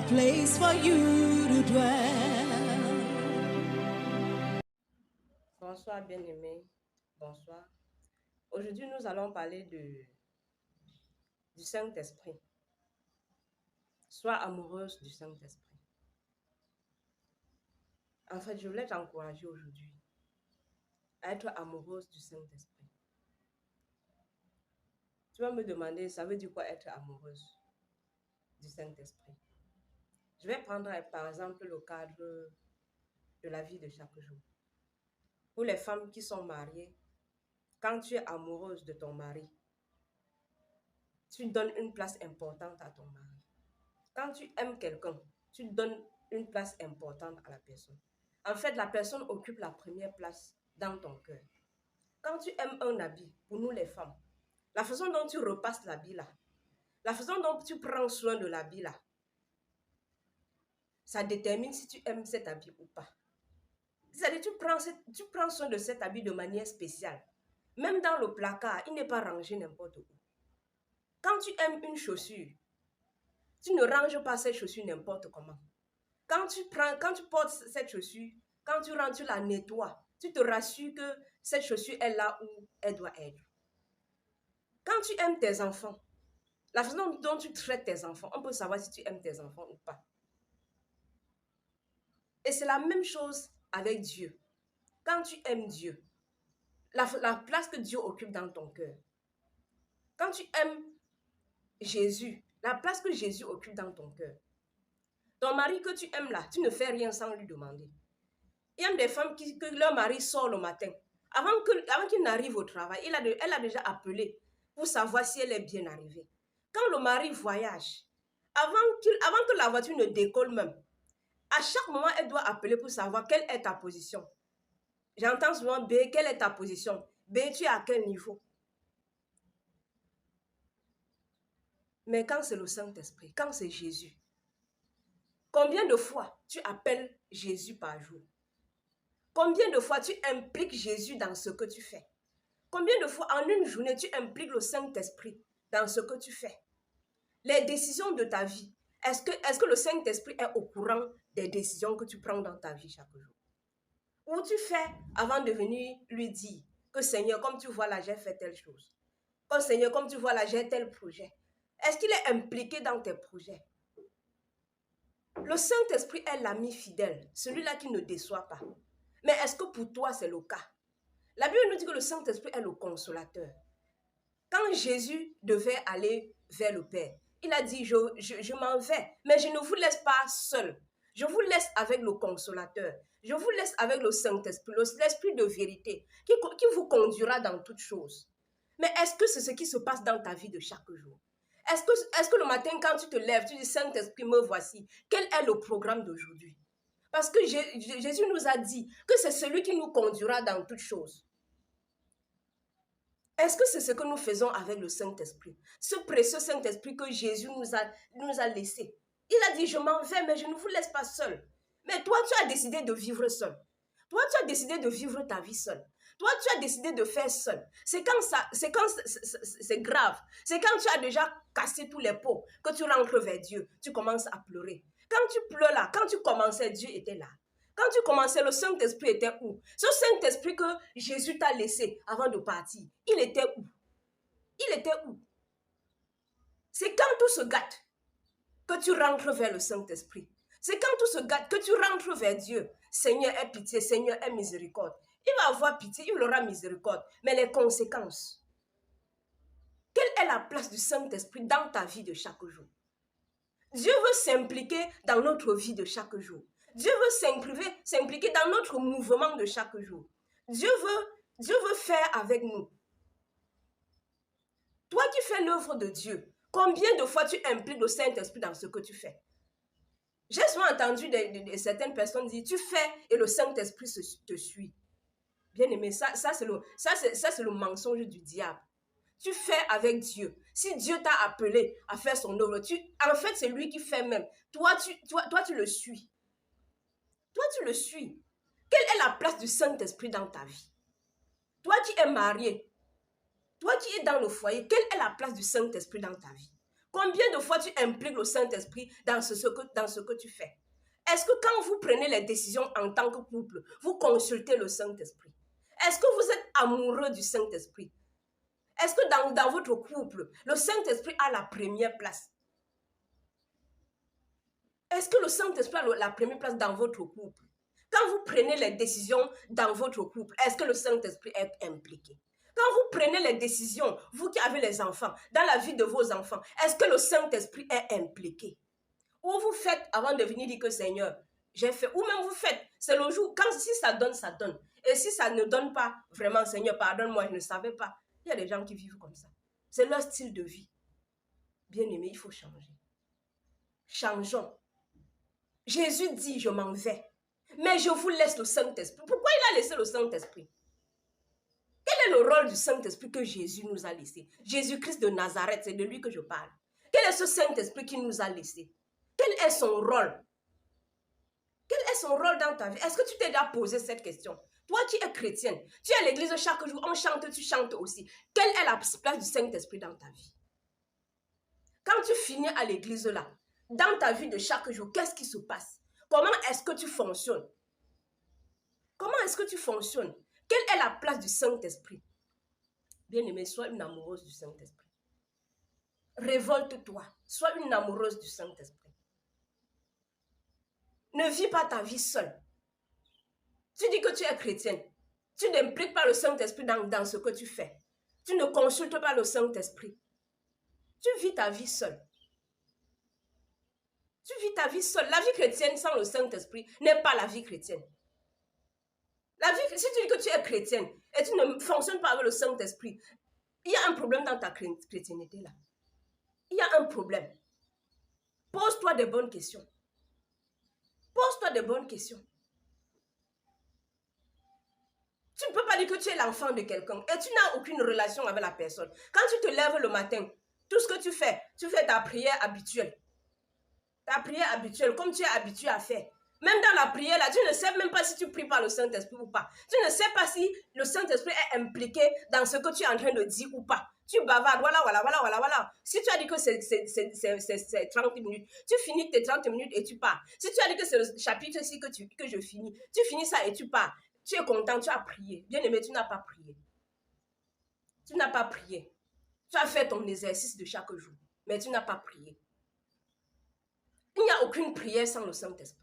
a place for you to dwell. Bonsoir bien-aimés, bonsoir. Aujourd'hui, nous allons parler du Saint-Esprit. Sois amoureuse du Saint-Esprit. En fait, je voulais t'encourager aujourd'hui à être amoureuse du Saint-Esprit. Tu vas me demander, ça veut dire quoi être amoureuse du Saint-Esprit? Je vais prendre par exemple le cadre de la vie de chaque jour. Pour les femmes qui sont mariées, quand tu es amoureuse de ton mari, tu donnes une place importante à ton mari. Quand tu aimes quelqu'un, tu donnes une place importante à la personne. En fait, la personne occupe la première place dans ton cœur. Quand tu aimes un habit, pour nous les femmes, la façon dont tu repasses l'habit là, la façon dont tu prends soin de l'habit là, ça détermine si tu aimes cet habit ou pas. C'est-à-dire tu prends soin de cet habit de manière spéciale. Même dans le placard, il n'est pas rangé n'importe où. Quand tu aimes une chaussure, tu ne ranges pas cette chaussure n'importe comment. Quand tu portes cette chaussure, quand tu rentres, tu la nettoies. Tu te rassures que cette chaussure est là où elle doit être. Quand tu aimes tes enfants, la façon dont tu traites tes enfants, on peut savoir si tu aimes tes enfants ou pas. Et c'est la même chose avec Dieu. Quand tu aimes Dieu, la place que Dieu occupe dans ton cœur. Quand tu aimes Jésus, la place que Jésus occupe dans ton cœur. Ton mari que tu aimes là, tu ne fais rien sans lui demander. Il y a des femmes que leur mari sort le matin. Avant qu'il n'arrive au travail, elle a déjà appelé pour savoir si elle est bien arrivée. Quand le mari voyage, avant que la voiture ne décolle même, à chaque moment, elle doit appeler pour savoir quelle est ta position. J'entends souvent B, quelle est ta position? B, tu es à quel niveau? Mais quand c'est le Saint-Esprit, quand c'est Jésus, combien de fois tu appelles Jésus par jour? Combien de fois tu impliques Jésus dans ce que tu fais? Combien de fois en une journée tu impliques le Saint-Esprit dans ce que tu fais? Les décisions de ta vie, est-ce que le Saint-Esprit est au courant des décisions que tu prends dans ta vie chaque jour? Ou tu fais avant de venir lui dire que Seigneur, comme tu vois là, j'ai fait telle chose. Que Seigneur, comme tu vois là, j'ai tel projet. Est-ce qu'il est impliqué dans tes projets? Le Saint-Esprit est l'ami fidèle, celui-là qui ne déçoit pas. Mais est-ce que pour toi, c'est le cas? La Bible nous dit que le Saint-Esprit est le consolateur. Quand Jésus devait aller vers le Père, il a dit, je m'en vais, mais je ne vous laisse pas seul. Je vous laisse avec le consolateur. Je vous laisse avec le Saint-Esprit, l'Esprit de vérité, qui vous conduira dans toutes choses. Mais est-ce que c'est ce qui se passe dans ta vie de chaque jour? Est-ce que le matin, quand tu te lèves, tu dis, Saint-Esprit, me voici. Quel est le programme d'aujourd'hui? Parce que Jésus nous a dit que c'est celui qui nous conduira dans toutes choses. Est-ce que c'est ce que nous faisons avec le Saint-Esprit? Ce précieux Saint-Esprit que Jésus nous a laissé. Il a dit, je m'en vais, mais je ne vous laisse pas seul. Mais toi, tu as décidé de vivre seul. Toi, tu as décidé de vivre ta vie seule. Toi, tu as décidé de faire seul. C'est quand c'est grave. C'est quand tu as déjà cassé tous les pots que tu rentres vers Dieu. Tu commences à pleurer. Quand tu pleures là, quand tu commençais, Dieu était là. Quand tu commençais, le Saint-Esprit était où? Ce Saint-Esprit que Jésus t'a laissé avant de partir, il était où? Il était où? C'est quand tout se gâte que tu rentres vers le Saint-Esprit. C'est quand tout se gâte que tu rentres vers Dieu. Seigneur, aie pitié, Seigneur, aie miséricorde. Il va avoir pitié, il aura miséricorde. Mais les conséquences, quelle est la place du Saint-Esprit dans ta vie de chaque jour? Dieu veut s'impliquer dans notre vie de chaque jour. Dieu veut s'impliquer dans notre mouvement de chaque jour. Dieu veut faire avec nous. Toi qui fais l'œuvre de Dieu, combien de fois tu impliques le Saint-Esprit dans ce que tu fais? J'ai souvent entendu certaines personnes dire, tu fais et le Saint-Esprit te suit. Bien aimé, ça c'est le mensonge du diable. Tu fais avec Dieu. Si Dieu t'a appelé à faire son œuvre, en fait, c'est lui qui fait même. Toi, tu le suis. Toi, tu le suis. Quelle est la place du Saint-Esprit dans ta vie? Toi qui es marié, toi qui es dans le foyer, quelle est la place du Saint-Esprit dans ta vie? Combien de fois tu impliques le Saint-Esprit dans ce que tu fais? Est-ce que quand vous prenez les décisions en tant que couple, vous consultez le Saint-Esprit? Est-ce que vous êtes amoureux du Saint-Esprit? Est-ce que dans votre couple, le Saint-Esprit a la première place? Est-ce que le Saint-Esprit a la première place dans votre couple? Quand vous prenez les décisions dans votre couple, est-ce que le Saint-Esprit est impliqué? Quand vous prenez les décisions, vous qui avez les enfants, dans la vie de vos enfants, est-ce que le Saint-Esprit est impliqué? Ou vous faites avant de venir dire que Seigneur, j'ai fait, ou même vous faites, c'est le jour, si ça donne, ça donne. Et si ça ne donne pas, vraiment Seigneur, pardonne-moi, je ne savais pas. Il y a des gens qui vivent comme ça. C'est leur style de vie. Bien aimé, il faut changer. Changeons. Jésus dit, je m'en vais. Mais je vous laisse le Saint-Esprit. Pourquoi il a laissé le Saint-Esprit? Quel est le rôle du Saint-Esprit que Jésus nous a laissé? Jésus-Christ de Nazareth, c'est de lui que je parle. Quel est ce Saint-Esprit qui nous a laissé? Quel est son rôle? Quel est son rôle dans ta vie? Est-ce que tu t'es déjà posé cette question? Toi qui es chrétienne, tu es à l'église chaque jour, on chante, tu chantes aussi. Quelle est la place du Saint-Esprit dans ta vie? Quand tu finis à l'église là, dans ta vie de chaque jour, qu'est-ce qui se passe? Comment est-ce que tu fonctionnes? Comment est-ce que tu fonctionnes? Quelle est la place du Saint-Esprit? Bien-aimé, sois une amoureuse du Saint-Esprit. Révolte-toi. Sois une amoureuse du Saint-Esprit. Ne vis pas ta vie seule. Tu dis que tu es chrétienne. Tu n'impliques pas le Saint-Esprit dans ce que tu fais. Tu ne consultes pas le Saint-Esprit. Tu vis ta vie seule. Tu vis ta vie seule. La vie chrétienne sans le Saint-Esprit n'est pas la vie chrétienne. Si tu dis que tu es chrétienne et tu ne fonctionnes pas avec le Saint-Esprit, il y a un problème dans ta chrétienté là. Il y a un problème. Pose-toi des bonnes questions. Pose-toi des bonnes questions. Tu ne peux pas dire que tu es l'enfant de quelqu'un et tu n'as aucune relation avec la personne. Quand tu te lèves le matin, tout ce que tu fais ta prière habituelle. Ta prière habituelle, comme tu es habitué à faire. Même dans la prière, là, tu ne sais même pas si tu pries par le Saint-Esprit ou pas. Tu ne sais pas si le Saint-Esprit est impliqué dans ce que tu es en train de dire ou pas. Tu bavardes, voilà. Si tu as dit que c'est 30 minutes, tu finis tes 30 minutes et tu pars. Si tu as dit que c'est le chapitre ici que je finis, tu finis ça et tu pars. Tu es content, tu as prié. Bien aimé, tu n'as pas prié. Tu n'as pas prié. Tu as fait ton exercice de chaque jour, mais tu n'as pas prié. Il n'y a aucune prière sans le Saint-Esprit.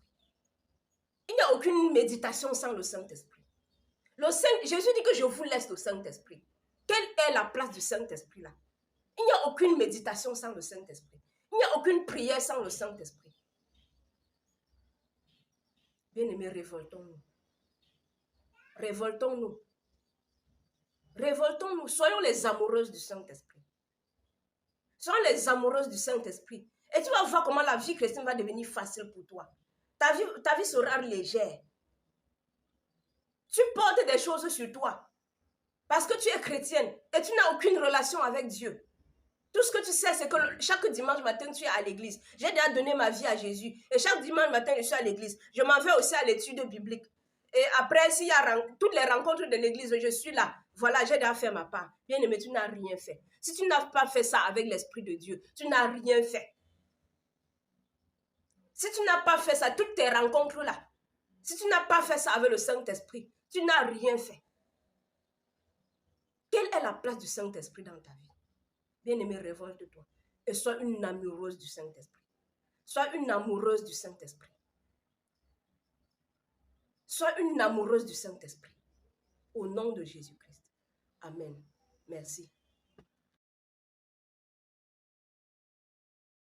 Il n'y a aucune méditation sans le Saint-Esprit. Jésus dit que je vous laisse le Saint-Esprit. Quelle est la place du Saint-Esprit là? Il n'y a aucune méditation sans le Saint-Esprit. Il n'y a aucune prière sans le Saint-Esprit. Bien-aimés, révoltons-nous. Révoltons-nous. Révoltons-nous. Soyons les amoureuses du Saint-Esprit. Soyons les amoureuses du Saint-Esprit. Et tu vas voir comment la vie chrétienne va devenir facile pour toi. Ta vie sera légère. Tu portes des choses sur toi. Parce que tu es chrétienne et tu n'as aucune relation avec Dieu. Tout ce que tu sais, c'est que chaque dimanche matin, tu es à l'église. J'ai déjà donné ma vie à Jésus. Et chaque dimanche matin, je suis à l'église. Je m'en vais aussi à l'étude biblique. Et après, s'il y a toutes les rencontres de l'église, je suis là. Voilà, j'ai déjà fait ma part. Bien aimé, tu n'as rien fait. Si tu n'as pas fait ça avec l'Esprit de Dieu, tu n'as rien fait. Si tu n'as pas fait ça, toutes tes rencontres-là, si tu n'as pas fait ça avec le Saint-Esprit, tu n'as rien fait. Quelle est la place du Saint-Esprit dans ta vie? Bien-aimé, révolte-toi et sois une amoureuse du Saint-Esprit. Sois une amoureuse du Saint-Esprit. Sois une amoureuse du Saint-Esprit. Au nom de Jésus-Christ. Amen. Merci.